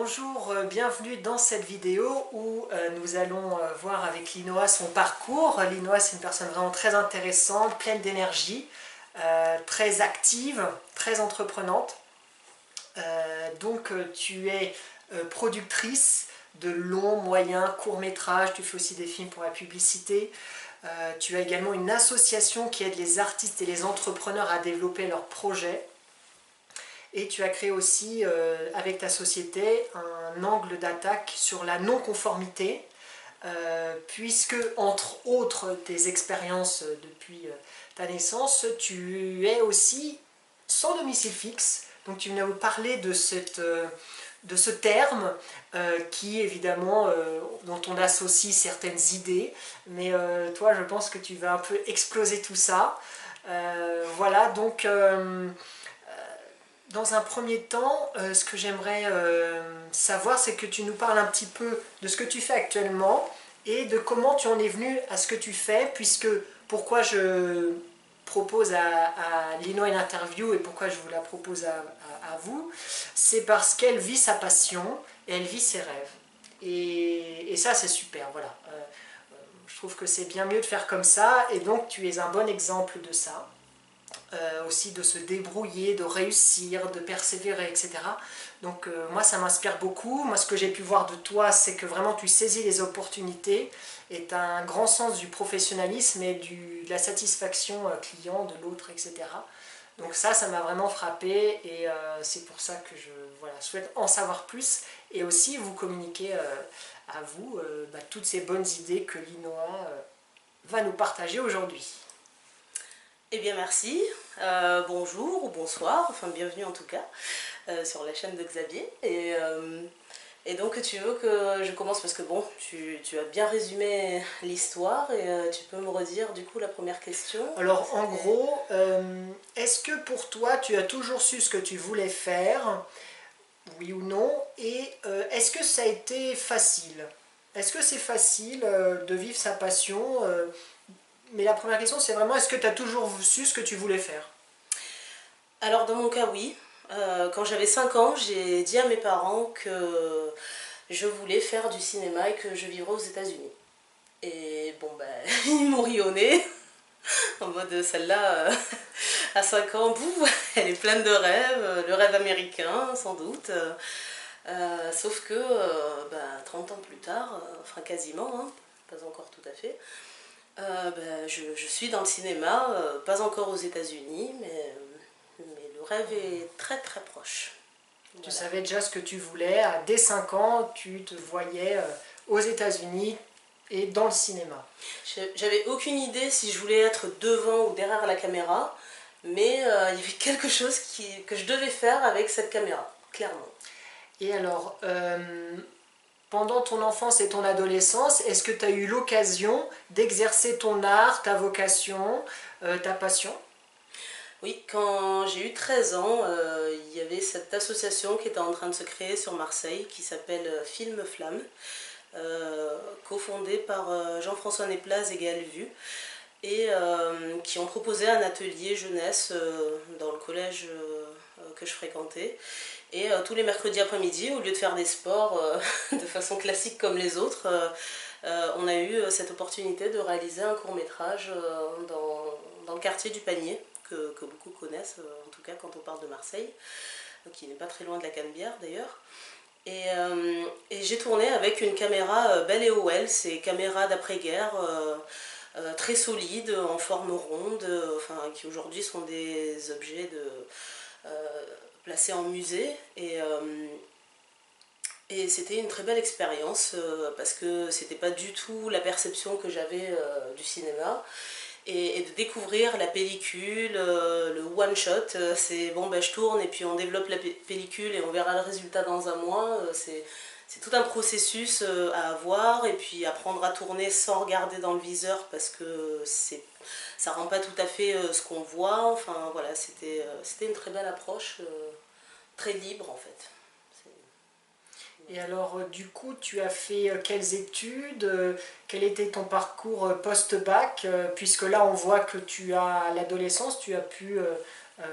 Bonjour, bienvenue dans cette vidéo où nous allons voir avec Linoa son parcours. Linoa, c'est une personne vraiment très intéressante, pleine d'énergie, très active, très entreprenante. Tu es productrice de longs, moyens, courts métrages, tu fais aussi des films pour la publicité. Tu as également une association qui aide les artistes et les entrepreneurs à développer leurs projets. Et tu as créé aussi, avec ta société, un angle d'attaque sur la non-conformité, puisque, entre autres tes expériences depuis ta naissance, tu es aussi sans domicile fixe. Donc tu venais nous parler de ce terme qui, évidemment, dont on associe certaines idées. Mais toi, je pense que tu vas un peu exploser tout ça. Voilà, donc... Dans un premier temps, ce que j'aimerais savoir, c'est que tu nous parles un petit peu de ce que tu fais actuellement et de comment tu en es venu à ce que tu fais, puisque pourquoi je propose à Lino une interview et pourquoi je vous la propose à vous, c'est parce qu'elle vit sa passion et elle vit ses rêves. Et ça, c'est super, voilà. Je trouve que c'est bien mieux de faire comme ça, et donc tu es un bon exemple de ça. Aussi de se débrouiller, de réussir, de persévérer, etc. Donc moi ça m'inspire beaucoup. Moi ce que j'ai pu voir de toi, c'est que vraiment tu saisis les opportunités et tu as un grand sens du professionnalisme et de la satisfaction client de l'autre, etc. Donc ça m'a vraiment frappé et c'est pour ça que je souhaite en savoir plus et aussi vous communiquer à vous toutes ces bonnes idées que Linoa va nous partager aujourd'hui. Eh bien merci, bonjour ou bonsoir, enfin bienvenue en tout cas sur la chaîne de Xavier. Et donc tu veux que je commence parce que bon, tu as bien résumé l'histoire et tu peux me redire du coup la première question. Alors en gros, est-ce que pour toi tu as toujours su ce que tu voulais faire, oui ou non, et est-ce que ça a été facile? Est-ce que c'est facile de vivre sa passion mais la première question, c'est vraiment, est-ce que tu as toujours su ce que tu voulais faire? Alors dans mon cas, oui. Quand j'avais 5 ans, j'ai dit à mes parents que je voulais faire du cinéma et que je vivrais aux États-Unis. Et bon, ben, ils m'ont ri au nez, en mode celle-là, à 5 ans, boum, elle est pleine de rêves, le rêve américain, sans doute. Sauf que 30 ans plus tard, enfin quasiment, hein, pas encore tout à fait, je suis dans le cinéma, pas encore aux États-Unis, mais le rêve est très très proche. Tu Voilà. savais déjà ce que tu voulais, dès 5 ans, tu te voyais aux États-Unis et dans le cinéma. J'avais aucune idée si je voulais être devant ou derrière la caméra, mais il y avait quelque chose que je devais faire avec cette caméra, clairement. Et alors, pendant ton enfance et ton adolescence, est-ce que tu as eu l'occasion d'exercer ton art, ta vocation, ta passion? Oui, quand j'ai eu 13 ans, il y avait cette association qui était en train de se créer sur Marseille qui s'appelle Film Flamme, cofondée par Jean-François Néplaz et Gaël Vu, et qui ont proposé un atelier jeunesse dans le collège que je fréquentais. Et tous les mercredis après-midi, au lieu de faire des sports de façon classique comme les autres, on a eu cette opportunité de réaliser un court-métrage dans le quartier du Panier, que beaucoup connaissent, en tout cas quand on parle de Marseille, qui n'est pas très loin de la Canebière d'ailleurs. Et j'ai tourné avec une caméra Bell & Howell, c'est caméras d'après-guerre, très solides, en forme ronde, qui aujourd'hui sont des objets placés en musée. Et c'était une très belle expérience parce que c'était pas du tout la perception que j'avais du cinéma. Et de découvrir la pellicule, le one shot, c'est bon ben je tourne et puis on développe la pellicule et on verra le résultat dans un mois. C'est tout un processus à avoir et puis apprendre à tourner sans regarder dans le viseur parce que ça rend pas tout à fait ce qu'on voit. Enfin voilà, c'était une très belle approche, très libre en fait. Et alors, du coup, tu as fait quelles études? Quel était ton parcours post-bac? Puisque là, on voit que à l'adolescence, tu as pu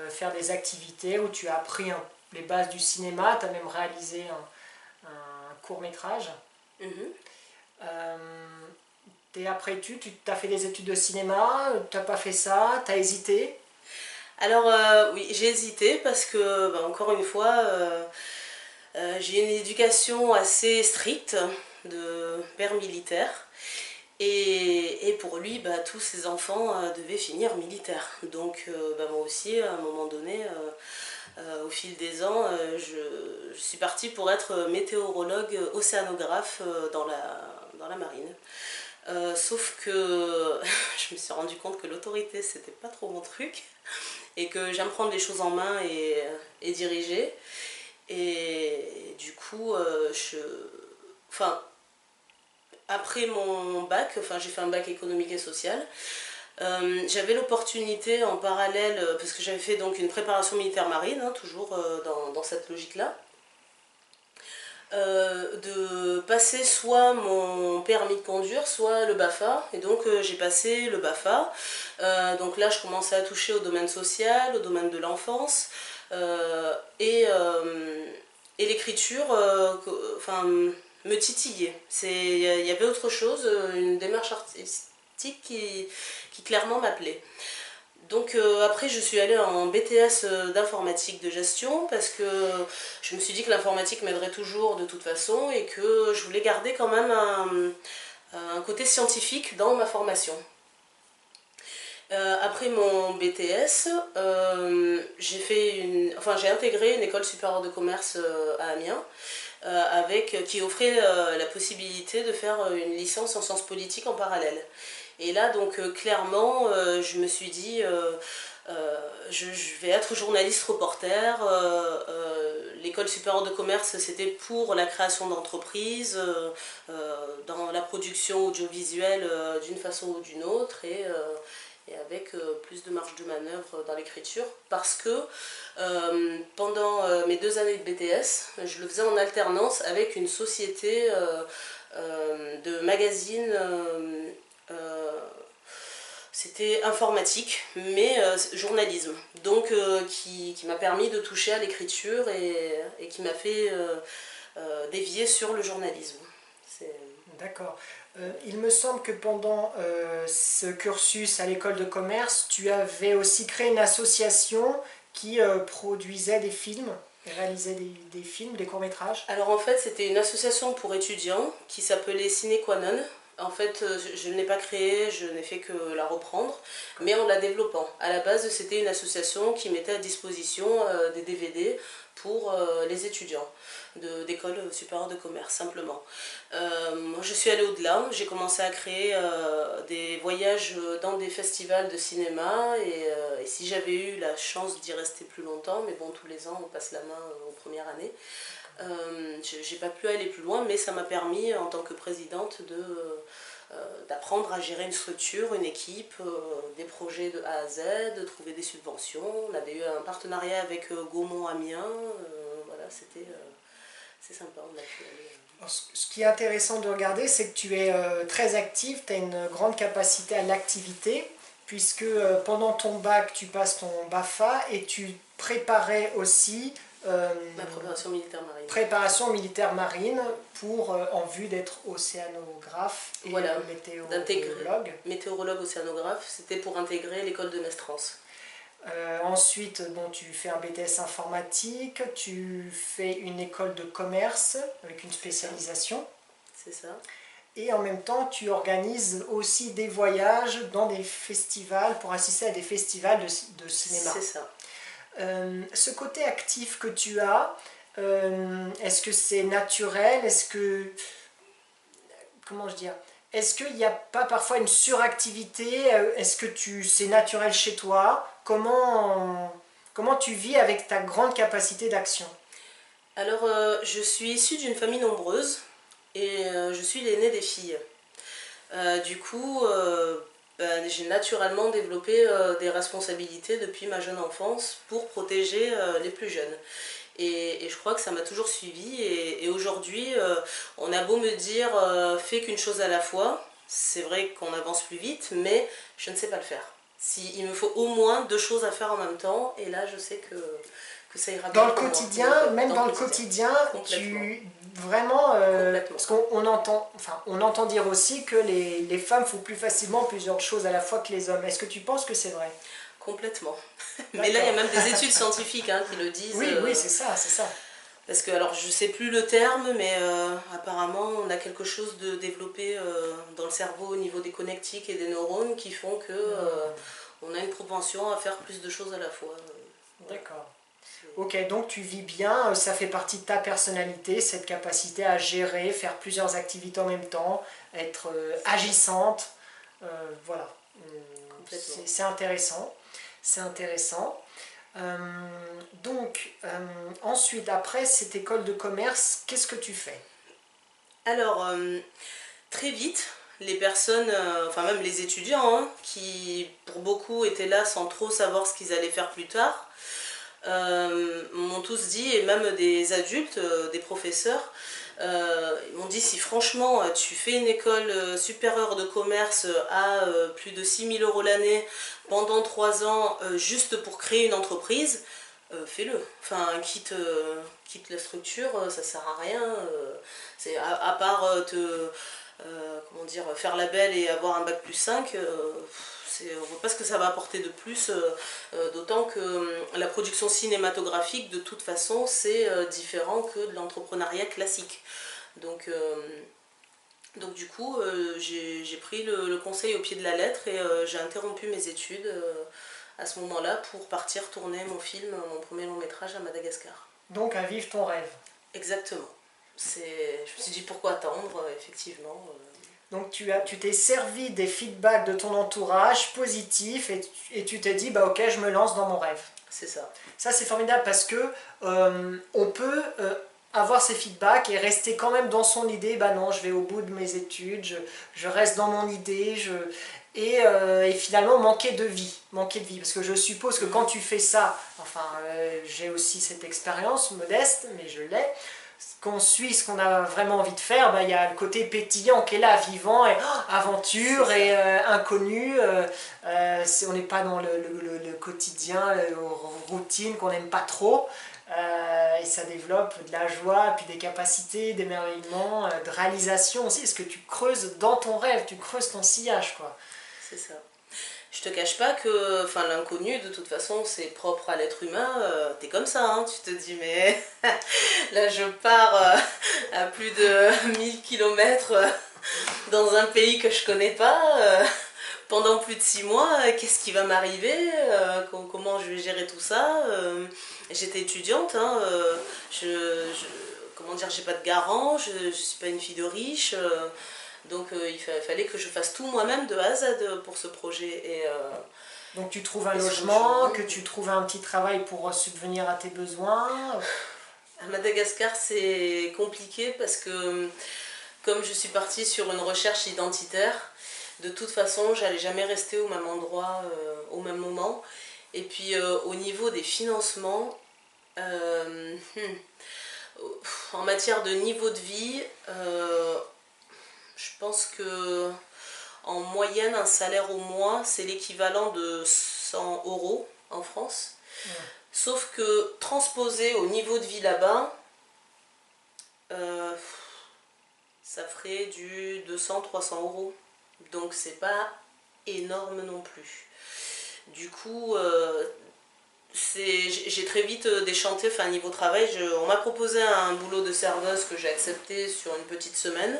faire des activités où tu as appris les bases du cinéma, tu as même réalisé un court-métrage. Mhm. T'es après tu as fait des études de cinéma, t'as pas fait ça, t'as hésité? Alors oui, j'ai hésité parce que, bah, encore une fois, j'ai une éducation assez stricte de père militaire. Et pour lui, bah, tous ses enfants devaient finir militaires. Donc bah, moi aussi, à un moment donné, au fil des ans, je suis partie pour être météorologue océanographe dans la marine. Sauf que je me suis rendu compte que l'autorité, c'était pas trop mon truc et que j'aime prendre les choses en main et diriger. Et du coup, enfin, après mon bac, enfin, j'ai fait un bac économique et social. J'avais l'opportunité en parallèle, parce que j'avais fait donc une préparation militaire marine, hein, toujours dans cette logique-là, de passer soit mon permis de conduire, soit le BAFA. Et donc j'ai passé le BAFA. Donc là, je commençais à toucher au domaine social, au domaine de l'enfance, et l'écriture, enfin, me titillait. Il y avait autre chose, une démarche artistique qui clairement m'appelait. Donc après je suis allée en BTS d'informatique de gestion parce que je me suis dit que l'informatique m'aiderait toujours de toute façon et que je voulais garder quand même un côté scientifique dans ma formation. Après mon BTS, j'ai intégré une école supérieure de commerce à Amiens qui offrait la possibilité de faire une licence en sciences politiques en parallèle. Et là, donc, clairement, je me suis dit, je vais être journaliste reporter. L'école supérieure de commerce, c'était pour la création d'entreprises, dans la production audiovisuelle d'une façon ou d'une autre, et avec plus de marge de manœuvre dans l'écriture, parce que pendant mes 2 années de BTS, je le faisais en alternance avec une société de magazines. C'était informatique, mais journalisme. Donc qui m'a permis de toucher à l'écriture et qui m'a fait dévier sur le journalisme. D'accord. Il me semble que pendant ce cursus à l'école de commerce, tu avais aussi créé une association qui produisait des films, réalisait des films, des courts-métrages. Alors en fait, c'était une association pour étudiants qui s'appelait Sine Qua Non. En fait, je ne l'ai pas créée, je n'ai fait que la reprendre, mais en la développant. À la base, c'était une association qui mettait à disposition des DVD pour les étudiants d'école supérieure de commerce, simplement. Moi, je suis allée au-delà, j'ai commencé à créer des voyages dans des festivals de cinéma, et si j'avais eu la chance d'y rester plus longtemps, mais bon, tous les ans, on passe la main aux premières années, j'ai pas pu aller plus loin, mais ça m'a permis en tant que présidente d'apprendre à gérer une structure, une équipe, des projets de A à Z, de trouver des subventions. On avait eu un partenariat avec Gaumont Amiens, voilà, c'est sympa, on a pu aller. Ce qui est intéressant de regarder, c'est que tu es très active, tu as une grande capacité à l'activité, puisque pendant ton bac, tu passes ton BAFA et tu préparais aussi Ma préparation militaire marine. préparation militaire marine en vue d'être océanographe et voilà, météorologue. Météorologue océanographe, c'était pour intégrer l'école de Mestrance. Ensuite, bon, tu fais un BTS informatique, tu fais une école de commerce avec une spécialisation. C'est ça. Et en même temps, tu organises aussi des voyages dans des festivals pour assister à des festivals de cinéma. C'est ça. Ce côté actif que tu as, est-ce que c'est naturel? Est-ce que, comment je dire, est-ce qu'il n'y a pas parfois une suractivité? Est-ce que c'est naturel chez toi? Comment tu vis avec ta grande capacité d'action? Alors, je suis issue d'une famille nombreuse et je suis l'aînée des filles. Du coup, j'ai naturellement développé des responsabilités depuis ma jeune enfance pour protéger les plus jeunes. Et je crois que ça m'a toujours suivi. Et aujourd'hui, on a beau me dire fais qu'une chose à la fois, c'est vrai qu'on avance plus vite, mais je ne sais pas le faire. Il me faut au moins 2 choses à faire en même temps, et là je sais que que ça ira Dans bien le pour moi. quotidien, Donc, même dans le quotidien, complètement. vraiment, Complètement. parce qu'on entend, enfin, on entend dire aussi que les femmes font plus facilement plusieurs choses à la fois que les hommes. Est-ce que tu penses que c'est vrai? Complètement. Mais là, il y a même des études scientifiques hein, qui le disent. Oui, oui, c'est ça, c'est ça. Parce que, alors, je sais plus le terme, mais apparemment, on a quelque chose de développé dans le cerveau au niveau des connectiques et des neurones qui font que on a une propension à faire plus de choses à la fois. Voilà. D'accord. Ok, donc tu vis bien, ça fait partie de ta personnalité, cette capacité à gérer, faire plusieurs activités en même temps, être agissante, voilà. Complètement. C'est intéressant, c'est intéressant. Euh, donc, ensuite, après cette école de commerce, qu'est-ce que tu fais? Alors, très vite, les personnes, enfin même les étudiants, hein, qui pour beaucoup étaient là sans trop savoir ce qu'ils allaient faire plus tard, m'ont tous dit, et même des adultes, des professeurs, ils m'ont dit si franchement tu fais une école supérieure de commerce à plus de 6 000 € l'année pendant 3 ans juste pour créer une entreprise, fais-le. Enfin, quitte la structure, ça sert à rien. C'est à part comment dire, faire la belle et avoir un bac plus 5, on ne voit pas ce que ça va apporter de plus, d'autant que la production cinématographique, de toute façon, c'est différent que de l'entrepreneuriat classique. Donc du coup, j'ai pris le conseil au pied de la lettre et j'ai interrompu mes études à ce moment-là pour partir tourner mon film, mon premier long métrage à Madagascar. Donc, à vivre ton rêve. Exactement. Je me suis dit pourquoi attendre, effectivement. Donc, tu t'es servi des feedbacks de ton entourage positifs et tu t'es dit, bah ok, je me lance dans mon rêve. C'est ça. Ça, c'est formidable parce que on peut avoir ces feedbacks et rester quand même dans son idée. Bah non, je vais au bout de mes études, je reste dans mon idée, et finalement manquer de vie. Manquer de vie. Parce que je suppose que quand tu fais ça, enfin, j'ai aussi cette expérience modeste, mais je l'ai. Qu'on suit ce qu'on a vraiment envie de faire, bah, y a le côté pétillant qui est là, vivant, et aventure et inconnu. On n'est pas dans le quotidien, la routine qu'on n'aime pas trop. Et ça développe de la joie, puis des capacités, d'émerveillement, de réalisation aussi. Est-ce que tu creuses dans ton rêve, tu creuses ton sillage, quoi. C'est ça. Je te cache pas que l'inconnu, de toute façon, c'est propre à l'être humain. T'es comme ça, hein, tu te dis, mais là, je pars à plus de 1000 km dans un pays que je connais pas. Pendant plus de 6 mois, qu'est-ce qui va m'arriver, comment je vais gérer tout ça. J'étais étudiante, hein, comment dire, j'ai pas de garant, je suis pas une fille de riche. Donc il fallait que je fasse tout moi-même de A à Z pour ce projet. Donc tu trouves un logement, que tu trouves un petit travail pour subvenir à tes besoins. À Madagascar, c'est compliqué parce que comme je suis partie sur une recherche identitaire, de toute façon, j'allais jamais rester au même endroit au même moment. Et puis au niveau des financements, en matière de niveau de vie, je pense que en moyenne, un salaire au mois, c'est l'équivalent de 100 € en France. Ouais. Sauf que transposé au niveau de vie là-bas, ça ferait du 200-300 €. Donc c'est pas énorme non plus. Du coup, j'ai très vite déchanté, niveau travail. On m'a proposé un boulot de serveuse que j'ai accepté sur une petite semaine.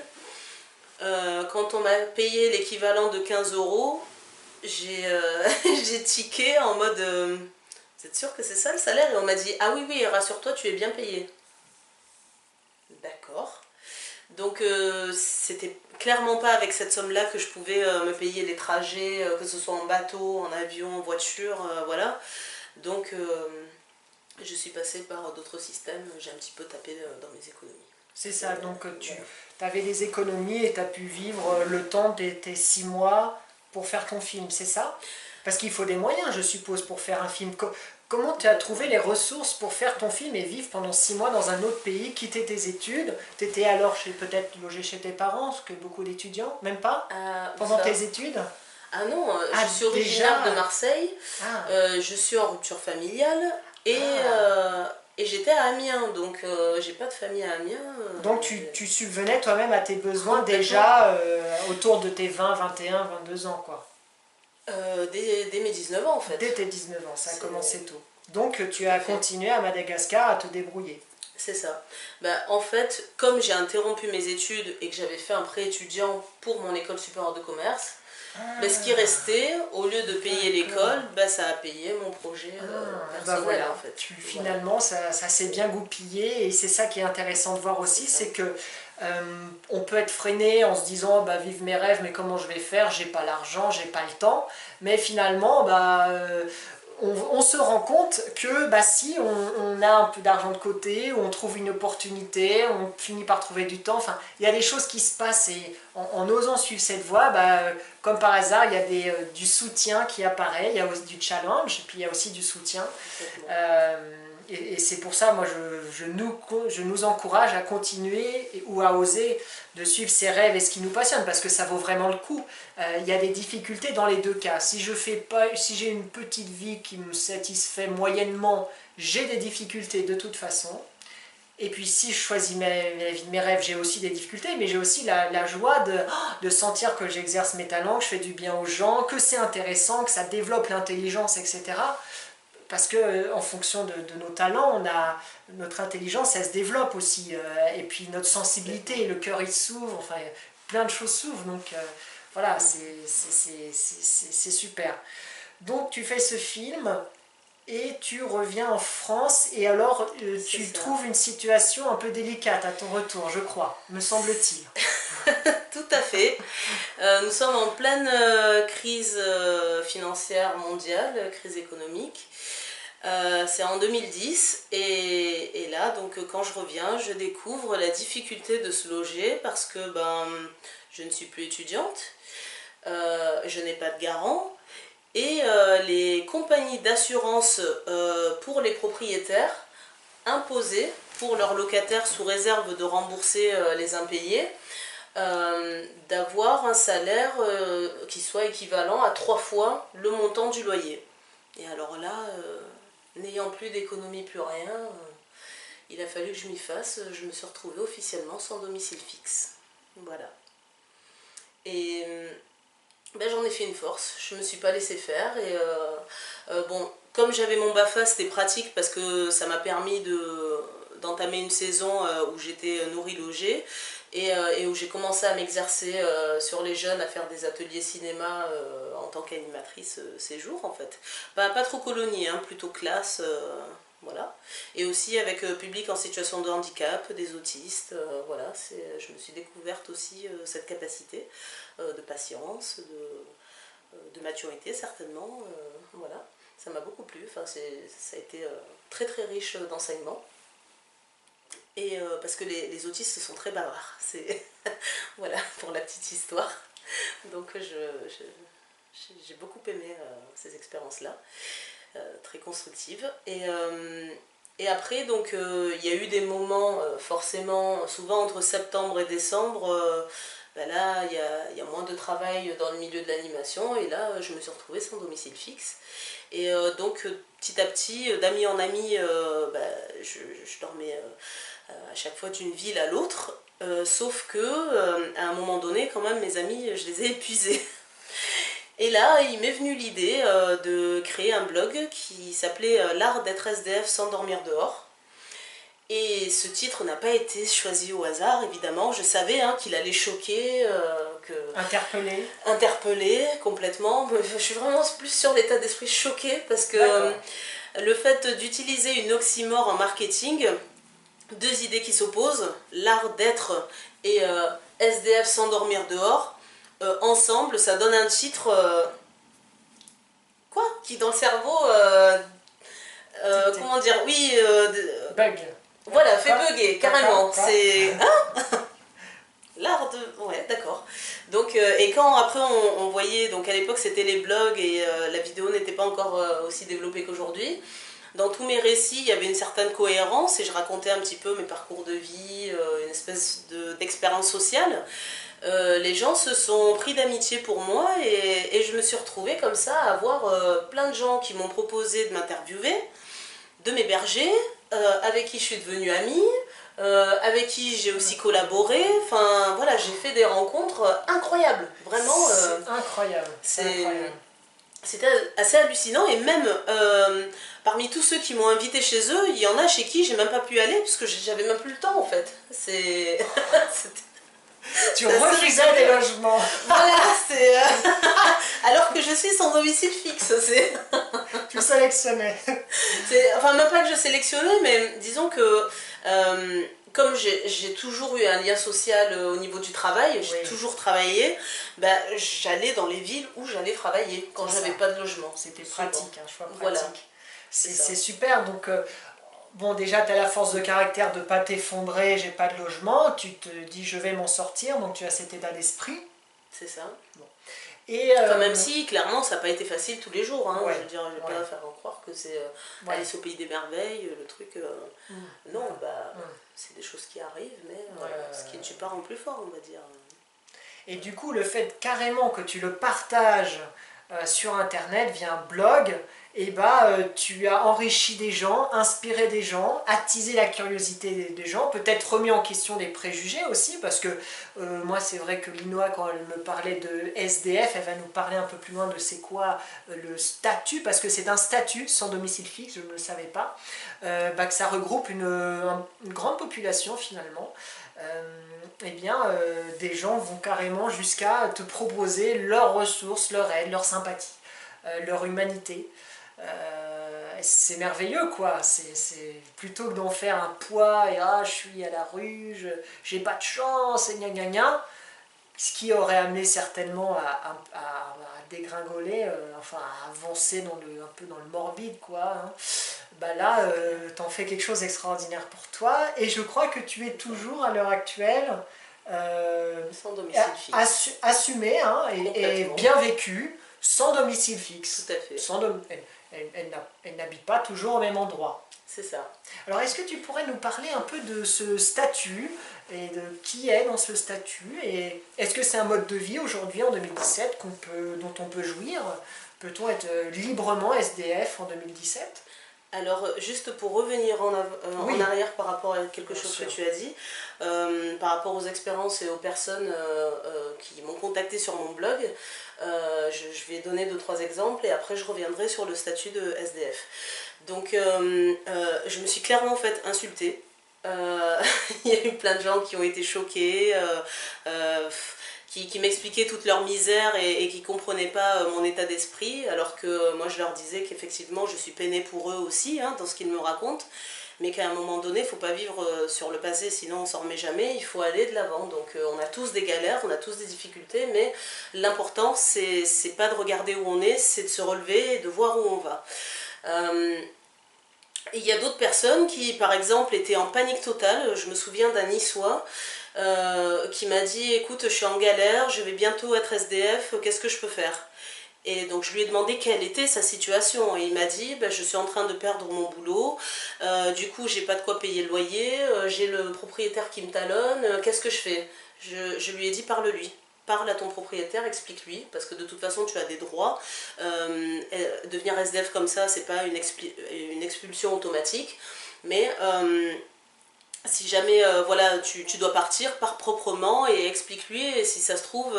Quand on m'a payé l'équivalent de 15 €, j'ai tiqué en mode vous êtes sûr que c'est ça le salaire? Et on m'a dit ah oui, oui, rassure-toi, tu es bien payé. D'accord. Donc c'était clairement pas avec cette somme-là que je pouvais me payer les trajets, que ce soit en bateau, en avion, en voiture, voilà. Donc je suis passée par d'autres systèmes, j'ai un petit peu tapé dans mes économies. C'est ça, donc tu avais des économies et tu as pu vivre le temps de tes 6 mois pour faire ton film, c'est ça? Parce qu'il faut des moyens, je suppose, pour faire un film. Comment tu as trouvé les ressources pour faire ton film et vivre pendant 6 mois dans un autre pays, quitter tes études? Tu étais alors peut-être logé chez tes parents, ce que beaucoup d'étudiants, même pas? Pendant tes études? Ah non, je suis originaire de Marseille, je suis en rupture familiale. Et, Ah. et j'étais à Amiens, donc j'ai pas de famille à Amiens. Donc tu subvenais toi-même à tes besoins Complètement. déjà autour de tes 20, 21, 22 ans, quoi. Dès mes 19 ans en Dès fait. tes 19 ans, ça a C'est commencé tôt. Donc tout tu à as fait. continué à Madagascar à te débrouiller. C'est ça. Bah, en fait, comme j'ai interrompu mes études et que j'avais fait un prêt étudiant pour mon école supérieure de commerce, bah, ce qui Ah, restait, au lieu de payer l'école, d'accord. bah, ça a payé mon projet Ben personnel en voilà, fait. Voilà, finalement ça s'est bien goupillé et c'est ça qui est intéressant de voir c'est aussi, ça. c'est que on peut être freiné en se disant bah vive mes rêves mais comment je vais faire, j'ai pas l'argent, j'ai pas le temps, mais finalement bah on se rend compte que bah, si on a un peu d'argent de côté, on trouve une opportunité, on finit par trouver du temps, enfin il y a des choses qui se passent et en osant suivre cette voie, bah, comme par hasard il y a du soutien qui apparaît, il y a aussi du challenge, et puis il y a aussi du soutien. Complètement. Et c'est pour ça, moi, je nous encourage à continuer ou à oser de suivre ses rêves et ce qui nous passionne, parce que ça vaut vraiment le coup. Il y a des difficultés dans les deux cas. Si je fais pas, si j'ai une petite vie qui me satisfait moyennement, j'ai des difficultés de toute façon. Et puis si je choisis mes rêves, j'ai aussi des difficultés, mais j'ai aussi la joie de sentir que j'exerce mes talents, que je fais du bien aux gens, que c'est intéressant, que ça développe l'intelligence, etc. Parce que en fonction de nos talents, notre intelligence, elle se développe aussi. Et puis notre sensibilité, le cœur, il s'ouvre. Enfin, plein de choses s'ouvrent. Donc voilà, c'est super. Donc tu fais ce film et tu reviens en France. Et alors, C'est tu ça. trouves une situation un peu délicate à ton retour, je crois, me semble-t-il. Tout à fait. Nous sommes en pleine crise financière mondiale, crise économique. C'est en 2010 et là donc quand je reviens je découvre la difficulté de se loger parce que ben, je ne suis plus étudiante, je n'ai pas de garant et les compagnies d'assurance pour les propriétaires imposaient pour leurs locataires sous réserve de rembourser les impayés d'avoir un salaire qui soit équivalent à 3 fois le montant du loyer. Et alors là, n'ayant plus d'économie, plus rien, il a fallu que je m'y fasse. Je me suis retrouvée officiellement sans domicile fixe. Voilà. Et ben, j'en ai fait une force. Je me suis pas laissée faire. Et bon, comme j'avais mon BAFA, c'était pratique parce que ça m'a permis d'entamer une saison où j'étais nourrie, logée. Et où j'ai commencé à m'exercer sur les jeunes, à faire des ateliers cinéma en tant qu'animatrice séjour en fait. Pas trop colonie, hein, plutôt classe, voilà. Et aussi avec public en situation de handicap, des autistes, voilà. Je me suis découverte aussi cette capacité de patience, de maturité certainement, voilà. Ça m'a beaucoup plu, enfin, ça a été très très riche d'enseignements. Et parce que les autistes sont très bavards, c'est voilà pour la petite histoire. Donc j'ai beaucoup aimé ces expériences-là, très constructives. Et après, donc il y a eu des moments, forcément, souvent entre septembre et décembre, ben là il y a moins de travail dans le milieu de l'animation, et là je me suis retrouvée sans domicile fixe. Et donc petit à petit, d'ami en ami, ben, je dormais à chaque fois d'une ville à l'autre. Sauf que à un moment donné, quand même, mes amis, je les ai épuisés. Et là, il m'est venu l'idée de créer un blog qui s'appelait L'art d'être SDF sans dormir dehors. Et ce titre n'a pas été choisi au hasard, évidemment. Je savais hein, qu'il allait choquer, Interpellé. interpeller complètement. Je suis vraiment plus sur l'état d'esprit choqué parce que D'accord. le fait d'utiliser une oxymore en marketing, deux idées qui s'opposent, l'art d'être et SDF sans dormir dehors, ensemble, ça donne un titre quoi qui dans le cerveau, comment dire, oui, Bug. voilà, fait Quoi? bugger Quoi? carrément. Quoi? C'est l'art de, ouais, d'accord. Donc et quand après on voyait, donc à l'époque c'était les blogs et la vidéo n'était pas encore aussi développée qu'aujourd'hui. Dans tous mes récits, il y avait une certaine cohérence et je racontais un petit peu mes parcours de vie, une espèce d'expérience sociale. Les gens se sont pris d'amitié pour moi et je me suis retrouvée comme ça à avoir plein de gens qui m'ont proposé de m'interviewer, de m'héberger, avec qui je suis devenue amie, avec qui j'ai aussi collaboré. Enfin voilà, j'ai fait des rencontres incroyables, vraiment. C'est incroyable. C'était assez hallucinant, et même parmi tous ceux qui m'ont invité chez eux, il y en a chez qui j'ai même pas pu aller parce que j'avais même plus le temps en fait. C'est Tu refusais des logements. Voilà, c'est alors que je suis sans domicile fixe. Tu sélectionnais. Enfin, même pas que je sélectionnais, mais disons que comme j'ai toujours eu un lien social au niveau du travail, j'ai toujours travaillé, ben, j'allais dans les villes où j'allais travailler quand j'avais pas de logement. C'était pratique, un choix pratique. Voilà. C'est super, donc bon, déjà tu as la force de caractère de ne pas t'effondrer, j'ai pas de logement, tu te dis je vais m'en sortir, donc tu as cet état d'esprit. C'est ça. Bon. Et, enfin, même si clairement ça n'a pas été facile tous les jours, hein. Ouais, je veux dire, je vais pas faire croire que c'est Alice au pays des merveilles, le truc. Non, bah c'est des choses qui arrivent, mais ce qui ne tue pas rend plus fort, on va dire. Et du coup, le fait carrément que tu le partages sur internet via un blog, et tu as enrichi des gens, inspiré des gens, attisé la curiosité des gens, peut-être remis en question des préjugés aussi, parce que moi c'est vrai que Linoa, quand elle me parlait de SDF, elle va nous parler un peu plus loin de c'est quoi le statut, parce que c'est un statut sans domicile fixe, je ne le savais pas, que ça regroupe une grande population finalement. Des gens vont carrément jusqu'à te proposer leurs ressources, leur aide, leur sympathie, leur humanité. C'est merveilleux quoi, c'est plutôt que d'en faire un poids et je suis à la rue, j'ai pas de chance et gna gna gna, ce qui aurait amené certainement à dégringoler, enfin à avancer un peu dans le morbide quoi, hein. Là t'en fais quelque chose d'extraordinaire pour toi, et je crois que tu es toujours à l'heure actuelle sans domicile fixe, assumé, hein, et bien vécu, sans domicile fixe. Tout à fait. Elle n'habite pas toujours au même endroit. C'est ça. Alors est-ce que tu pourrais nous parler un peu de ce statut et de qui est dans ce statut, et est-ce que c'est un mode de vie aujourd'hui en 2017 dont on peut jouir? Peut-on être librement SDF en 2017? Alors, juste pour revenir en arrière par rapport à quelque chose que tu as dit, par rapport aux expériences et aux personnes qui m'ont contacté sur mon blog, je vais donner 2-3 exemples et après je reviendrai sur le statut de SDF. Donc, je me suis clairement fait insulter. Il y a eu plein de gens qui ont été choqués, qui m'expliquaient toute leur misère et qui ne comprenaient pas mon état d'esprit, alors que moi je leur disais qu'effectivement je suis peinée pour eux aussi, hein, dans ce qu'ils me racontent, mais qu'à un moment donné il ne faut pas vivre sur le passé, sinon on ne s'en remet jamais, il faut aller de l'avant. Donc on a tous des galères, on a tous des difficultés, mais l'important c'est pas de regarder où on est, c'est de se relever et de voir où on va. Il y a d'autres personnes qui par exemple étaient en panique totale. Je me souviens d'un Niçois qui m'a dit écoute, je suis en galère, je vais bientôt être SDF, qu'est-ce que je peux faire? Et donc je lui ai demandé quelle était sa situation, et il m'a dit je suis en train de perdre mon boulot, du coup j'ai pas de quoi payer le loyer, j'ai le propriétaire qui me talonne, qu'est-ce que je fais? Je lui ai dit parle-lui. Parle à ton propriétaire, explique-lui, parce que de toute façon tu as des droits. Devenir SDF comme ça, c'est pas une expulsion automatique, mais si jamais voilà, tu dois partir, pars proprement et explique-lui, et si ça se trouve,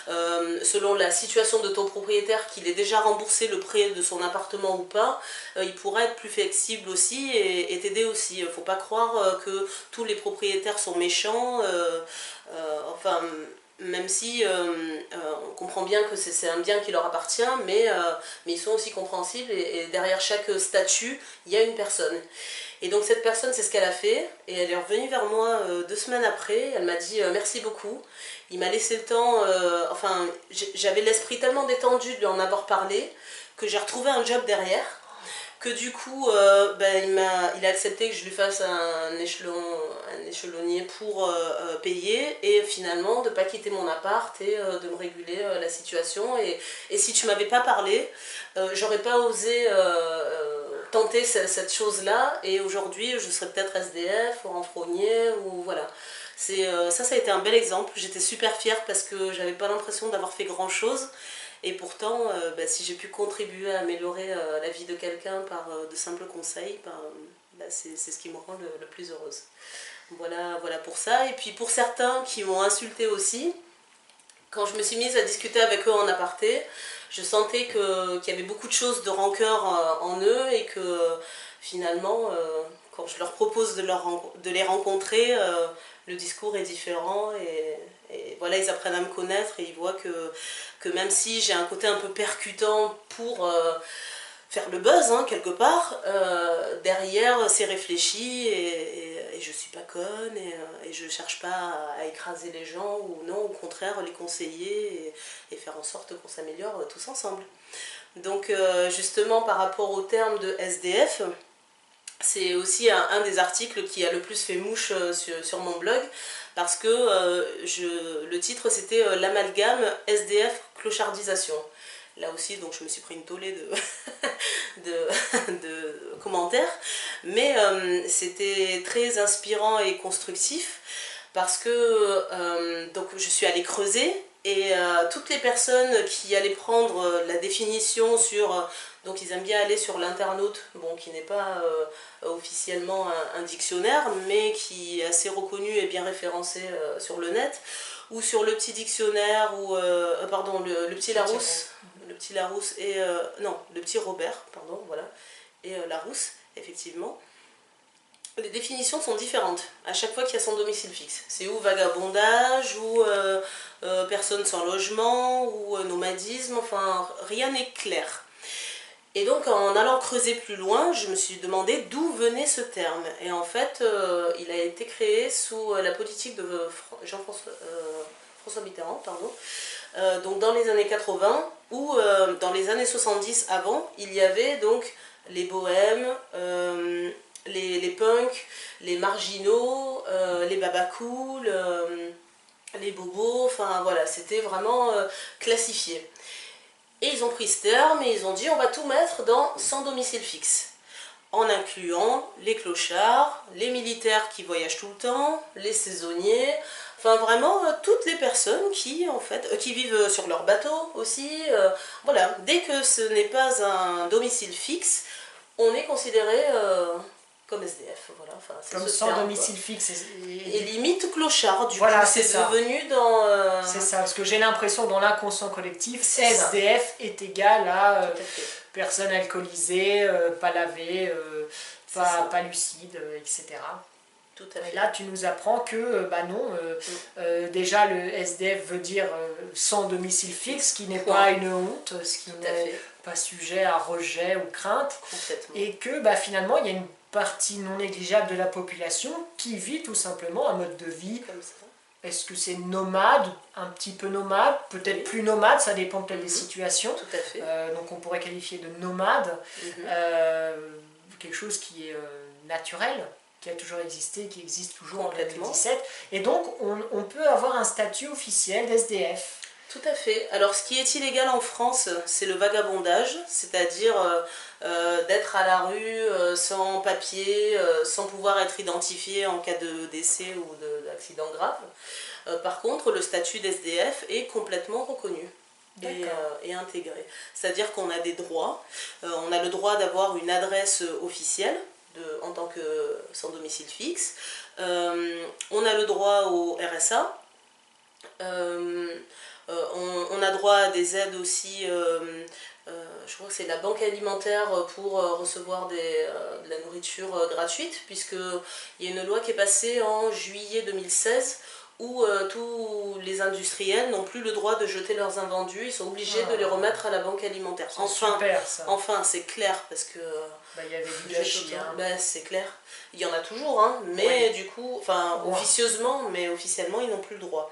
selon la situation de ton propriétaire, qu'il ait déjà remboursé le prêt de son appartement ou pas, il pourrait être plus flexible aussi et t'aider aussi. Il ne faut pas croire que tous les propriétaires sont méchants, enfin... Même si on comprend bien que c'est un bien qui leur appartient, mais ils sont aussi compréhensibles, et derrière chaque statut, il y a une personne. Et donc cette personne, c'est ce qu'elle a fait, et elle est revenue vers moi 2 semaines après, elle m'a dit merci beaucoup. Il m'a laissé le temps, enfin j'avais l'esprit tellement détendu de lui en avoir parlé, que j'ai retrouvé un job derrière, que du coup il a accepté que je lui fasse un échelonnier pour payer, et finalement de ne pas quitter mon appart et de me réguler la situation. Et si tu m'avais pas parlé, j'aurais pas osé tenter cette chose là, et aujourd'hui je serais peut-être SDF ou renfrogné, ou voilà. Ça a été un bel exemple. J'étais super fière parce que j'avais pas l'impression d'avoir fait grand chose. Et pourtant, si j'ai pu contribuer à améliorer la vie de quelqu'un par de simples conseils, c'est ce qui me rend le plus heureuse. Voilà pour ça. Et puis pour certains qui m'ont insultée aussi, quand je me suis mise à discuter avec eux en aparté, je sentais qu'il y avait beaucoup de choses de rancœur en eux et que finalement, quand je leur propose de les rencontrer, le discours est différent et voilà, ils apprennent à me connaître et ils voient que même si j'ai un côté un peu percutant pour faire le buzz quelque part, derrière c'est réfléchi et je suis pas conne et je cherche pas à écraser les gens ou non, au contraire les conseiller et faire en sorte qu'on s'améliore tous ensemble. Donc justement par rapport au terme de SDF, c'est aussi un des articles qui a le plus fait mouche sur mon blog parce que le titre c'était l'amalgame SDF clochardisation. Là aussi, donc je me suis pris une tollée de commentaires, mais c'était très inspirant et constructif parce que donc je suis allée creuser et toutes les personnes qui allaient prendre la définition sur... donc ils aiment bien aller sur l'internaute, bon, qui n'est pas officiellement un dictionnaire, mais qui est assez reconnu et bien référencé sur le net, ou sur le petit dictionnaire, ou pardon, le petit Larousse, le petit Larousse et non, le petit Robert, pardon, voilà, et Larousse, effectivement. Les définitions sont différentes à chaque fois qu'il y a son domicile fixe. C'est ou vagabondage, ou personne sans logement, ou nomadisme, enfin rien n'est clair. Et donc en allant creuser plus loin, je me suis demandé d'où venait ce terme. Et en fait, il a été créé sous la politique de François Mitterrand, pardon. Donc dans les années 80, ou dans les années 70 avant, il y avait donc les bohèmes, les punks, les marginaux, les babacools, les bobos, enfin voilà, c'était vraiment classifié. Et ils ont pris ce terme et ils ont dit on va tout mettre dans sans domicile fixe, en incluant les clochards, les militaires qui voyagent tout le temps, les saisonniers, enfin vraiment toutes les personnes qui en fait qui vivent sur leur bateau aussi. Voilà, dès que ce n'est pas un domicile fixe, on est considéré comme SDF, voilà. Enfin, comme sans terme, domicile fixe. Et limite clochard, du voilà, coup, c'est devenu dans... C'est ça, parce que j'ai l'impression dans l'inconscient collectif, SDF est égal à personne alcoolisée, pas lavée, pas lucide, etc. Tout à fait. Et là, tu nous apprends que, bah non, déjà le SDF veut dire sans domicile fixe, ce qui n'est pas une honte, ce qui n'est pas sujet à rejet ou crainte, et que bah, finalement, il y a une partie non négligeable de la population qui vit tout simplement un mode de vie. Comme ça. Est-ce que c'est nomade, un petit peu nomade, peut-être plus nomade, ça dépend peut-être des situations. Tout à fait. Donc on pourrait qualifier de nomade quelque chose qui est naturel, qui a toujours existé, qui existe toujours en 2017. Et donc on peut avoir un statut officiel d'SDF. Tout à fait. Alors ce qui est illégal en France, c'est le vagabondage, c'est-à-dire d'être à la rue sans papier, sans pouvoir être identifié en cas de décès ou d'accident grave. Par contre, le statut d'SDF est complètement reconnu et intégré. C'est-à-dire qu'on a des droits. On a le droit d'avoir une adresse officielle en tant que sans domicile fixe. On a le droit au RSA. On a droit à des aides aussi, je crois que c'est la banque alimentaire pour recevoir de la nourriture gratuite, puisqu'il y a une loi qui est passée en juillet 2016 où tous les industriels n'ont plus le droit de jeter leurs invendus, ils sont obligés de les remettre à la banque alimentaire. Enfin, c'est clair, parce que... il y avait du gâchis. C'est clair. Il y en a toujours, mais du coup, officieusement, mais officiellement, ils n'ont plus le droit.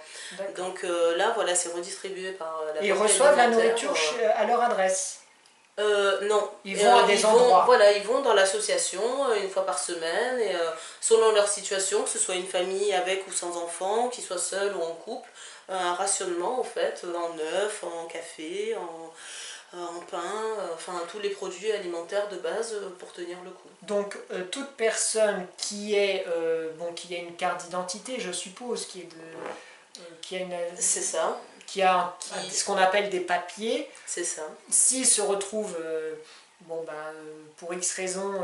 Donc là, voilà, c'est redistribué par la banque alimentaire. Ils reçoivent la nourriture à leur adresse. Non. Ils vont à des endroits. Voilà, ils vont dans l'association une fois par semaine, et selon leur situation, que ce soit une famille avec ou sans enfants, qu'ils soient seuls ou en couple, un rationnement en fait, en œufs, en café, en pain, enfin tous les produits alimentaires de base pour tenir le coup. Donc toute personne qui est qui a une carte d'identité, je suppose, qui a C'est ça, ce qu'on appelle des papiers, c'est ça. s'il se retrouve pour X raison,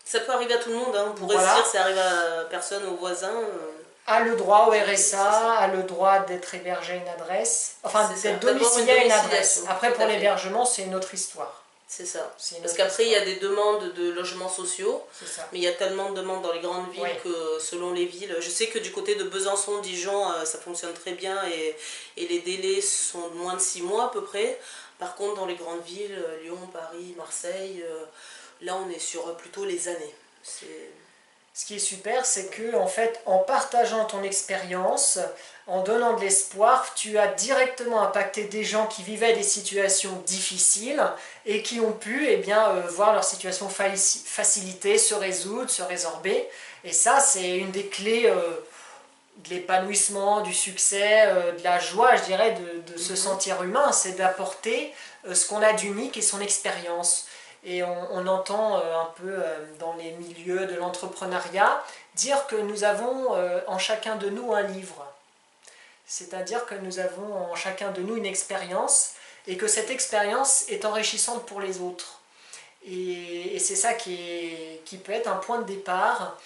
Ça peut arriver à tout le monde, hein. On pourrait voilà, se dire ça arrive à personne, aux voisins. a le droit au C'est RSA, ça. a le droit d'être hébergé à une adresse, enfin C'est ça. d'être D'abord domicilié à une adresse. domiciliation, Après tout pour à fait. l'hébergement, c'est une autre histoire. C'est ça. C'est une Parce autre qu'après, il y a histoire. des demandes de logements sociaux, C'est ça. mais il y a tellement de demandes dans les grandes villes Oui. que selon les villes, je sais que du côté de Besançon, Dijon, ça fonctionne très bien et les délais sont de moins de 6 mois à peu près. Par contre, dans les grandes villes, Lyon, Paris, Marseille, là on est sur plutôt les années. Ce qui est super, c'est que en fait, en partageant ton expérience, en donnant de l'espoir, tu as directement impacté des gens qui vivaient des situations difficiles et qui ont pu voir leur situation faciliter, se résoudre, se résorber. Et ça, c'est une des clés de l'épanouissement, du succès, de la joie, je dirais, de se sentir humain. C'est d'apporter ce qu'on a d'unique et son expérience. Et on entend un peu dans les milieux de l'entrepreneuriat dire que nous avons en chacun de nous un livre. C'est-à-dire que nous avons en chacun de nous une expérience et que cette expérience est enrichissante pour les autres. Et c'est ça qui peut être un point de départ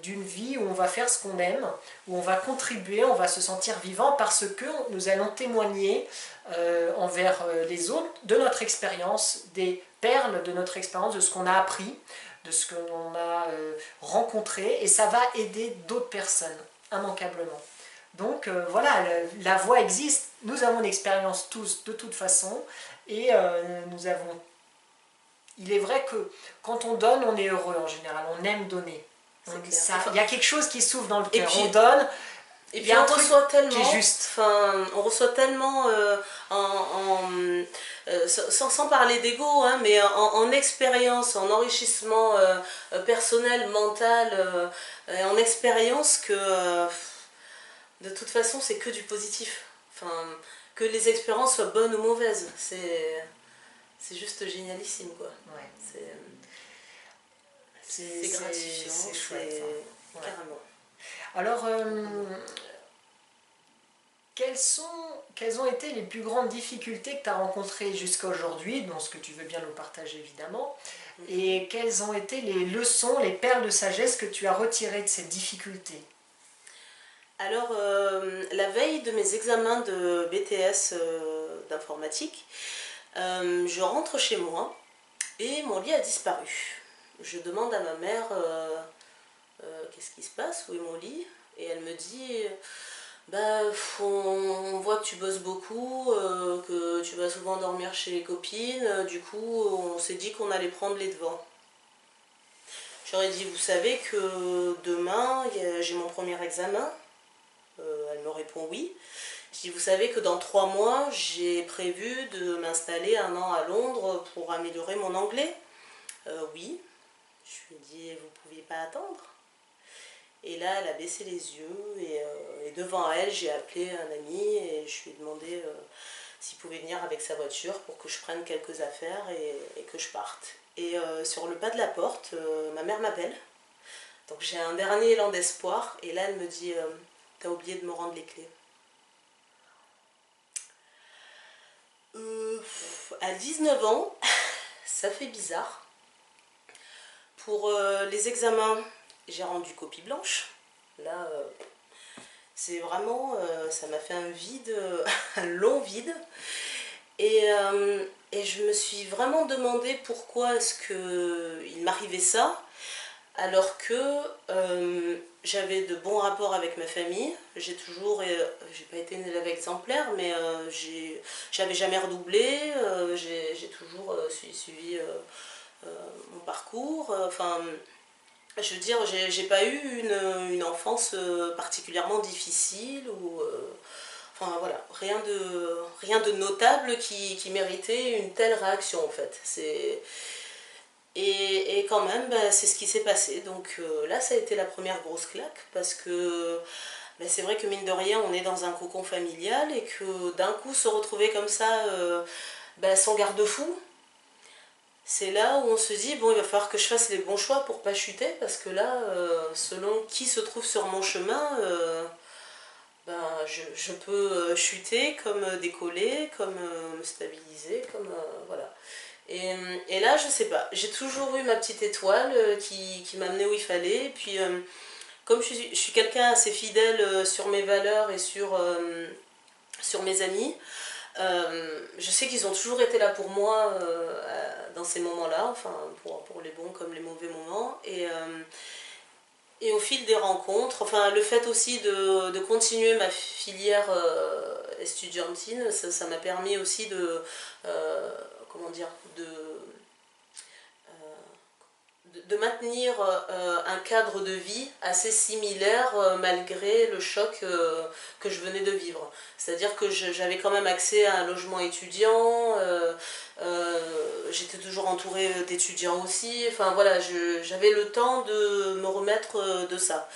d'une vie où on va faire ce qu'on aime, où on va contribuer, on va se sentir vivant parce que nous allons témoigner envers les autres de notre expérience, des perles de notre expérience, de ce qu'on a appris, de ce qu'on a rencontré, et ça va aider d'autres personnes, immanquablement. Donc voilà, la voie existe, nous avons une expérience tous de toute façon, et nous avons... Il est vrai que quand on donne, on est heureux en général, on aime donner. Il y a quelque chose qui s'ouvre dans le cœur, on donne, et puis on reçoit tellement, qui est juste. On reçoit tellement sans parler d'ego, hein, mais en expérience, en enrichissement personnel, mental, en expérience que de toute façon c'est que du positif. Enfin, que les expériences soient bonnes ou mauvaises, c'est juste génialissime quoi. Ouais. C'est gratifiant, c'est chouette. Ouais. Carrément. Alors, quelles ont été les plus grandes difficultés que tu as rencontrées jusqu'à aujourd'hui, dans ce que tu veux bien nous partager évidemment, et quelles ont été les leçons, les perles de sagesse que tu as retirées de ces difficultés? Alors, la veille de mes examens de BTS d'informatique, je rentre chez moi et mon lit a disparu. Je demande à ma mère qu'est-ce qui se passe, où est mon lit, et elle me dit bah, on voit que tu bosses beaucoup, que tu vas souvent dormir chez les copines, du coup on s'est dit qu'on allait prendre les devants. J'aurais dit vous savez que demain j'ai mon premier examen. Elle me répond oui. Je dis vous savez que dans 3 mois j'ai prévu de m'installer 1 an à Londres pour améliorer mon anglais. Oui. Je lui dis vous ne pouviez pas attendre. Et là elle a baissé les yeux et devant elle j'ai appelé un ami et je lui ai demandé s'il pouvait venir avec sa voiture pour que je prenne quelques affaires et que je parte. Et sur le pas de la porte, ma mère m'appelle. Donc j'ai un dernier élan d'espoir et là elle me dit t'as oublié de me rendre les clés. À 19 ans, ça fait bizarre. Pour les examens, j'ai rendu copie blanche. Là, c'est vraiment, ça m'a fait un vide, un long vide. Et je me suis vraiment demandé pourquoi est-ce qu'il m'arrivait ça, alors que j'avais de bons rapports avec ma famille. J'ai toujours, j'ai pas été une élève exemplaire, mais j'avais jamais redoublé, j'ai toujours suivi mon parcours. Enfin, je veux dire, j'ai pas eu une enfance particulièrement difficile ou enfin voilà, rien de notable qui méritait une telle réaction en fait. Et quand même, bah, c'est ce qui s'est passé. Donc là, ça a été la première grosse claque parce que bah, c'est vrai que mine de rien, on est dans un cocon familial et que d'un coup se retrouver comme ça ben, sans garde-fou, c'est là où on se dit, bon, il va falloir que je fasse les bons choix pour pas chuter, parce que là, selon qui se trouve sur mon chemin, ben, je peux chuter, comme décoller, comme me stabiliser, comme voilà. Et là, je sais pas, j'ai toujours eu ma petite étoile qui m'a amené où il fallait, et puis comme je suis quelqu'un assez fidèle sur mes valeurs et sur mes amis, je sais qu'ils ont toujours été là pour moi dans ces moments-là, enfin pour les bons comme les mauvais moments. Et au fil des rencontres, enfin le fait aussi de continuer ma filière estudiantine, ça m'a permis aussi comment dire, de maintenir un cadre de vie assez similaire malgré le choc que je venais de vivre. C'est-à-dire que j'avais quand même accès à un logement étudiant, j'étais toujours entourée d'étudiants aussi, enfin voilà, j'avais le temps de me remettre de ça.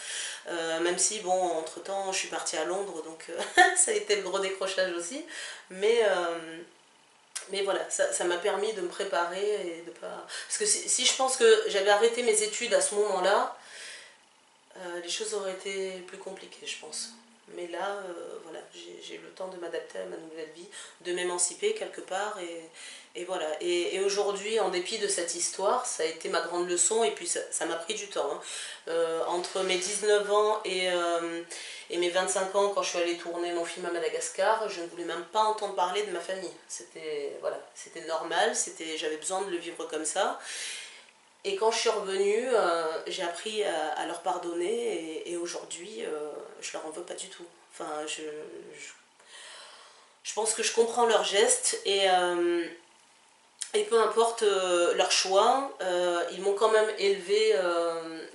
Même si, bon, entre-temps, je suis partie à Londres, donc ça a été le gros décrochage aussi, mais... Mais voilà, ça m'a permis de me préparer et de pas... Parce que si je pense que j'avais arrêté mes études à ce moment-là, les choses auraient été plus compliquées, je pense. Mais là, voilà, j'ai eu le temps de m'adapter à ma nouvelle vie, de m'émanciper quelque part, et voilà. Et aujourd'hui, en dépit de cette histoire, ça a été ma grande leçon, et puis ça m'a pris du temps. Hein. Entre mes 19 ans et mes 25 ans, quand je suis allée tourner mon film à Madagascar, je ne voulais même pas entendre parler de ma famille. C'était voilà, c'était normal, j'avais besoin de le vivre comme ça. Et quand je suis revenue, j'ai appris à leur pardonner et aujourd'hui, je leur en veux pas du tout. Enfin, je pense que je comprends leurs gestes et peu importe leur choix, ils m'ont quand même élevé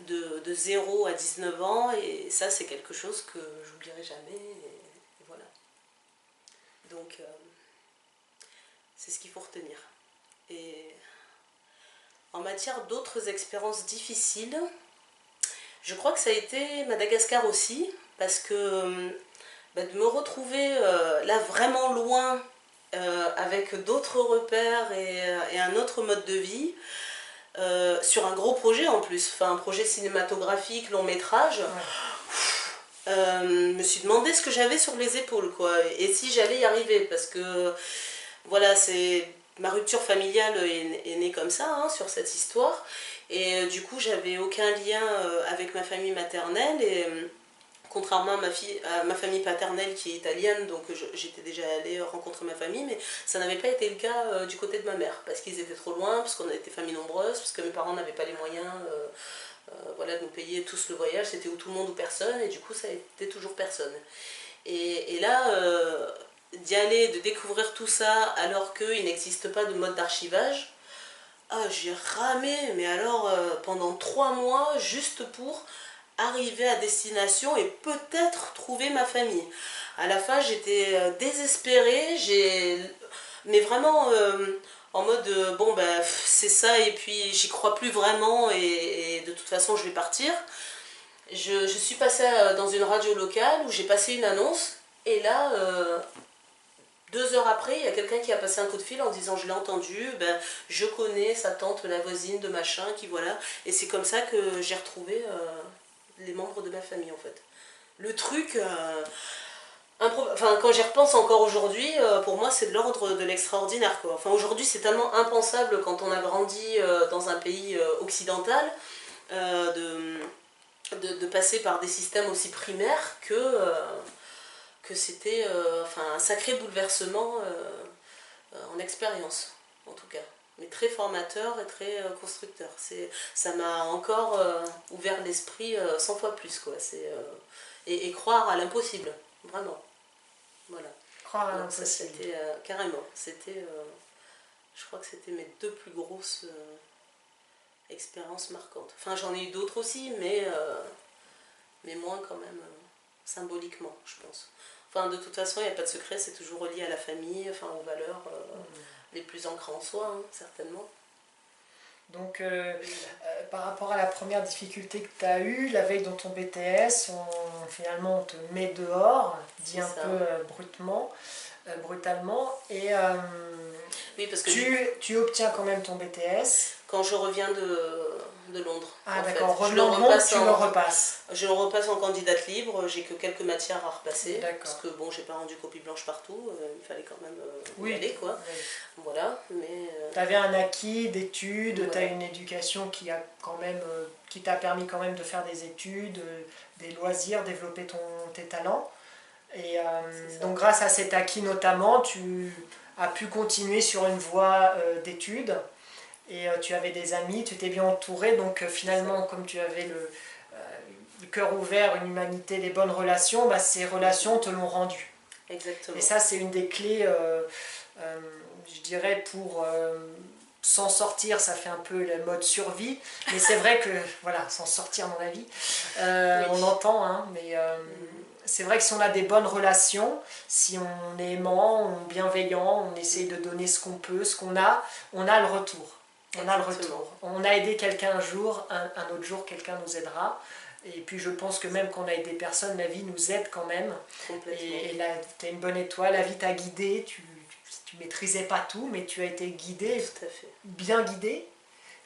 de 0 à 19 ans et ça c'est quelque chose que j'oublierai jamais et voilà. Donc c'est ce qu'il faut retenir. Et en matière d'autres expériences difficiles, je crois que ça a été Madagascar aussi, parce que bah, de me retrouver là vraiment loin, avec d'autres repères et un autre mode de vie, sur un gros projet en plus, enfin un projet cinématographique, long métrage, me suis demandé ce que j'avais sur les épaules, quoi, et si j'allais y arriver, parce que voilà, ma rupture familiale est née comme ça, hein, sur cette histoire. Et du coup, j'avais aucun lien avec ma famille maternelle. Et contrairement à ma famille paternelle qui est italienne, donc j'étais déjà allée rencontrer ma famille, mais ça n'avait pas été le cas du côté de ma mère, parce qu'ils étaient trop loin, parce qu'on était famille nombreuse, parce que mes parents n'avaient pas les moyens voilà, de nous payer tous le voyage. C'était ou tout le monde ou personne, et du coup, ça a été toujours personne. Et là, d'y aller, de découvrir tout ça alors qu'il n'existe pas de mode d'archivage, ah, j'ai ramé, mais alors pendant 3 mois, juste pour arriver à destination et peut-être trouver ma famille. À la fin, j'étais désespérée, mais vraiment en mode bon, ben c'est ça, et puis j'y crois plus vraiment, et de toute façon, je vais partir. Je suis passée dans une radio locale où j'ai passé une annonce, et là, 2 heures après, il y a quelqu'un qui a passé un coup de fil en disant je l'ai entendu, ben, je connais sa tante, la voisine de machin, qui voilà. Et c'est comme ça que j'ai retrouvé les membres de ma famille en fait. Le truc, enfin, quand j'y repense encore aujourd'hui, pour moi c'est de l'ordre de l'extraordinaire, quoi. Enfin, aujourd'hui c'est tellement impensable quand on a grandi dans un pays occidental de passer par des systèmes aussi primaires que c'était enfin, un sacré bouleversement en expérience, en tout cas. Mais très formateur et très constructeur. Ça m'a encore ouvert l'esprit 100 fois plus, quoi. Et croire à l'impossible, vraiment. Voilà. Croire à l'impossible. C'était carrément. C'était, je crois que c'était mes 2 plus grosses expériences marquantes. Enfin, j'en ai eu d'autres aussi, mais moins quand même symboliquement, je pense. Enfin, de toute façon, il n'y a pas de secret, c'est toujours relié à la famille, enfin, aux valeurs les plus ancrées en soi, hein, certainement. Donc, par rapport à la première difficulté que tu as eue, la veille dans ton BTS, finalement on te met dehors, dit un peu brutement. brutalement. Et Oui, parce que tu obtiens quand même ton BTS. quand je reviens de Londres, Ah en fait, d'accord, revenant de Londres, tu le repasses. je le repasse en candidate libre, j'ai que quelques matières à repasser, parce D'accord. que bon, j'ai pas rendu copie blanche partout, il fallait quand même y Oui, aller, quoi. oui. Voilà, mais... Tu avais un acquis d'études, tu as voilà. une éducation qui a quand même, qui t'a permis quand même de faire des études, des loisirs, développer tes talents. Et donc grâce à cet acquis notamment, tu as pu continuer sur une voie d'études. Et tu avais des amis, tu étais bien entouré, donc finalement, comme tu avais le cœur ouvert, une humanité, des bonnes relations, bah, ces relations te l'ont rendu. Exactement. Et ça, c'est une des clés, je dirais, pour s'en sortir. Ça fait un peu le mode survie, mais c'est vrai que, voilà, s'en sortir dans la vie, Oui. on entend, hein, mais c'est vrai que si on a des bonnes relations, si on est aimant, bienveillant, on essaie de donner ce qu'on peut, ce qu'on a, on a le retour. On a le retour. On a aidé quelqu'un un jour, un autre jour, quelqu'un nous aidera. Et puis je pense que même quand on a aidé personne, la vie nous aide quand même. Et là, tu as une bonne étoile, la vie t'a guidé, tu maîtrisais pas tout, mais tu as été guidé, tout à fait. bien guidé.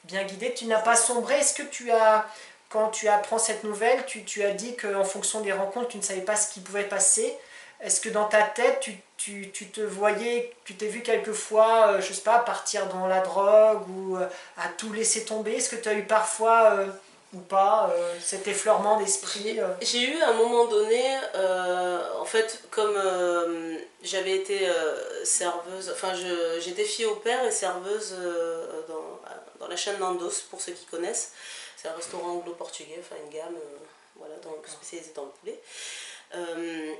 Bien guidé, tu n'as pas sombré. Est-ce que tu as, quand tu apprends cette nouvelle, tu as dit qu'en fonction des rencontres, tu ne savais pas ce qui pouvait passer. Est-ce que dans ta tête, tu te voyais, tu t'es vu quelquefois, je sais pas, partir dans la drogue ou à tout laisser tomber? Est-ce que tu as eu parfois, ou pas, cet effleurement d'esprit J'ai eu à un moment donné, en fait, comme j'avais été serveuse, enfin j'étais fille au père et serveuse dans la chaîne Nandos, pour ceux qui connaissent. C'est un restaurant anglo-portugais, enfin une gamme voilà, spécialisée dans le poulet,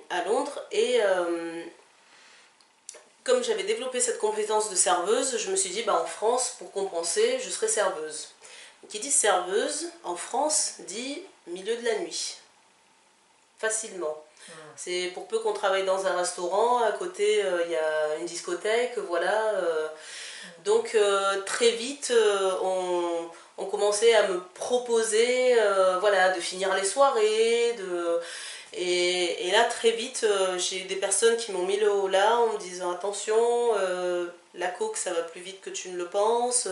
à Londres. Et comme j'avais développé cette compétence de serveuse, je me suis dit, bah, en France, pour compenser, je serai serveuse. Qui dit serveuse, en France, dit milieu de la nuit. Facilement. C'est pour peu qu'on travaille dans un restaurant, à côté il y a une discothèque, voilà. Donc très vite on commençait à me proposer voilà, de finir les soirées, et là très vite j'ai eu des personnes qui m'ont mis le haut là en me disant attention, la coke ça va plus vite que tu ne le penses.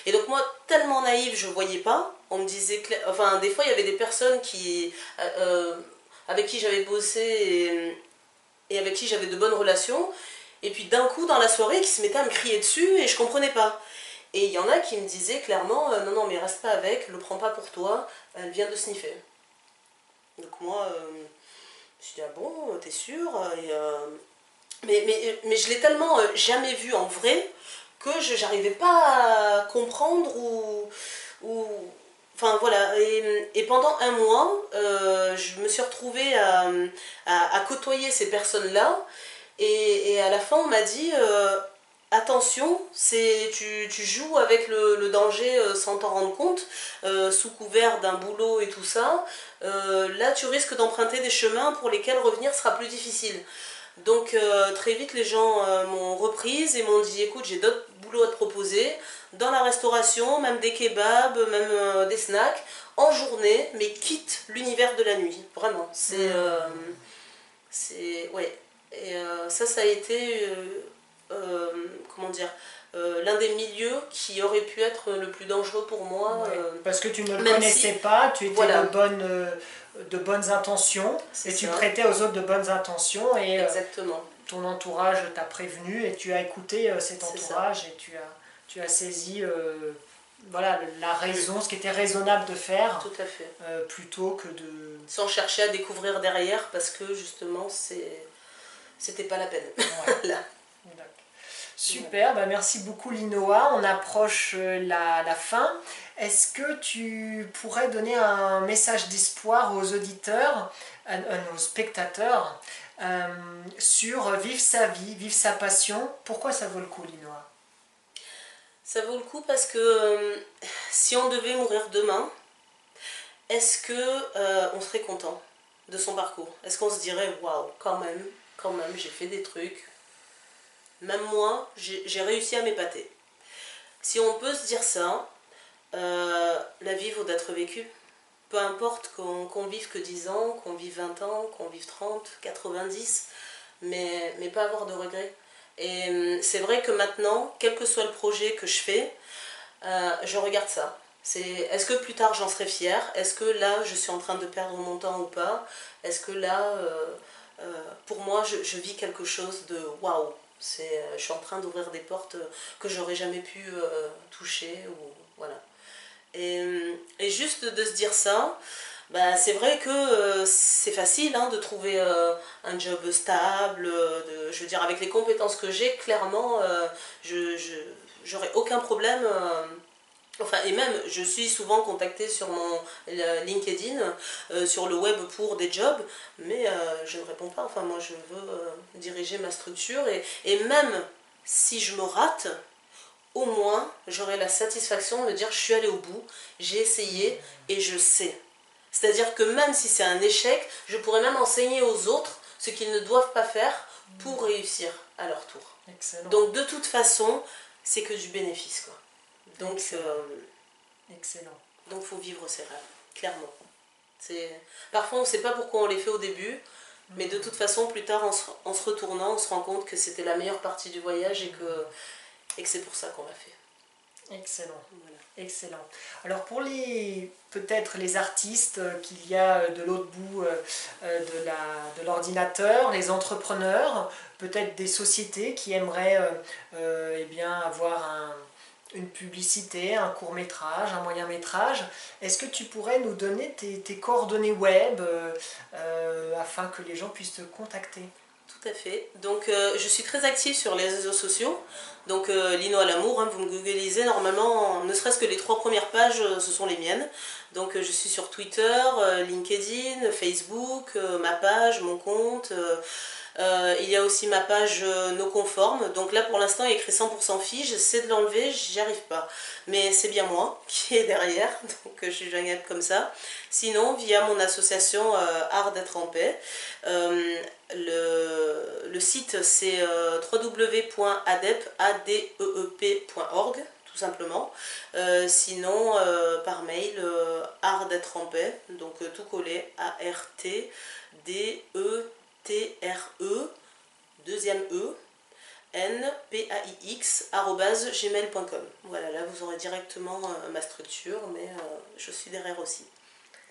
Et donc moi tellement naïve je voyais pas, on me disait enfin des fois il y avait des personnes avec qui j'avais bossé et avec qui j'avais de bonnes relations, et puis d'un coup dans la soirée qui se mettaient à me crier dessus et je comprenais pas. Et il y en a qui me disaient clairement non non mais reste pas avec, le prends pas pour toi, elle vient de sniffer. Donc moi je me suis dit ah bon t'es sûre, et, mais je l'ai tellement jamais vu en vrai que j'arrivais pas à comprendre ou enfin voilà, et pendant un mois, je me suis retrouvée à côtoyer ces personnes-là, et à la fin on m'a dit attention, tu joues avec le danger sans t'en rendre compte, sous couvert d'un boulot et tout ça, là tu risques d'emprunter des chemins pour lesquels revenir sera plus difficile. Donc très vite les gens m'ont reprise et m'ont dit écoute j'ai d'autres boulots à te proposer, dans la restauration, même des kebabs, même des snacks, en journée, mais quitte l'univers de la nuit, vraiment. Ouais. Et ça a été, comment dire, l'un des milieux qui aurait pu être le plus dangereux pour moi. Ouais. Parce que tu ne le connaissais pas, tu étais voilà. de bonnes intentions, et tu prêtais aux autres de bonnes intentions, et exactement. Ton entourage t'a prévenu, et tu as écouté cet entourage, et tu as saisi voilà, la raison, ce qui était raisonnable de faire. Tout à fait. Plutôt que de... Sans chercher à découvrir derrière, parce que justement c'était pas la peine. Ouais. Là. Super, bah merci beaucoup Linoa, on approche la fin. Est-ce que tu pourrais donner un message d'espoir aux auditeurs, à nos spectateurs, sur vivre sa vie, vivre sa passion? Pourquoi ça vaut le coup, Linoa? Ça vaut le coup parce que si on devait mourir demain, est-ce que on serait content de son parcours? Est-ce qu'on se dirait waouh, quand même, j'ai fait des trucs. Même moi, j'ai réussi à m'épater. Si on peut se dire ça, la vie vaut d'être vécue. Peu importe qu'on vive que 10 ans, qu'on vive 20 ans, qu'on vive 30, 90, mais pas avoir de regrets. Et c'est vrai que maintenant, quel que soit le projet que je fais, je regarde ça. Est-ce que plus tard j'en serai fière? Est-ce que là je suis en train de perdre mon temps ou pas? Est-ce que là, pour moi, je vis quelque chose de waouh? Je suis en train d'ouvrir des portes que j'aurais jamais pu toucher. Voilà. Et juste de se dire ça, bah, c'est vrai que c'est facile hein, de trouver un job stable, je veux dire avec les compétences que j'ai, clairement, j'aurais aucun problème. Enfin, et même, je suis souvent contactée sur mon LinkedIn, sur le web pour des jobs, mais je ne réponds pas. Enfin, moi, je veux diriger ma structure et même si je me rate, au moins, j'aurai la satisfaction de me dire je suis allée au bout, j'ai essayé et je sais. C'est-à-dire que même si c'est un échec, je pourrais même enseigner aux autres ce qu'ils ne doivent pas faire pour réussir à leur tour. Excellent. Donc de toute façon, c'est que du bénéfice, quoi. Donc, excellent. Donc faut vivre ses rêves, clairement. Parfois on ne sait pas pourquoi on les fait au début, mais de toute façon plus tard en se retournant, on se rend compte que c'était la meilleure partie du voyage et que c'est pour ça qu'on l'a fait. Excellent. Voilà. Excellent. Alors pour peut-être les artistes qu'il y a de l'autre bout de l'ordinateur, les entrepreneurs, peut-être des sociétés qui aimeraient eh bien, avoir une publicité, un court-métrage, un moyen-métrage, est-ce que tu pourrais nous donner tes coordonnées web afin que les gens puissent te contacter? Tout à fait. Donc je suis très active sur les réseaux sociaux. Donc Lino à l'amour, hein, vous me googlisez, normalement, ne serait-ce que les 3 premières pages, ce sont les miennes. Donc je suis sur Twitter, LinkedIn, Facebook, ma page, mon compte. Il y a aussi ma page no conforme. Donc là pour l'instant il y a écrit 100% filles, j'essaie de l'enlever, j'y arrive pas. Mais c'est bien moi qui est derrière, donc je suis joignable comme ça. Sinon via mon association Art d'être en paix. Le site c'est www.adeep.org tout simplement. Sinon par mail art d'être en paix, donc tout collé, ARTDETRE, deuxième E, npaix@gmail.com. Voilà, là vous aurez directement ma structure, mais je suis derrière aussi.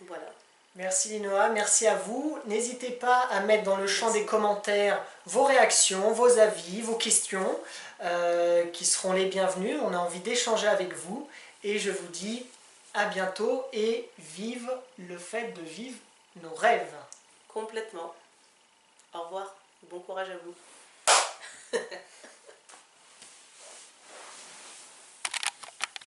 Voilà. Merci Linoa, merci à vous. N'hésitez pas à mettre dans le champ des commentaires vos réactions, vos avis, vos questions, qui seront les bienvenus. On a envie d'échanger avec vous et je vous dis à bientôt et vive le fait de vivre nos rêves. Complètement. Au revoir, bon courage à vous.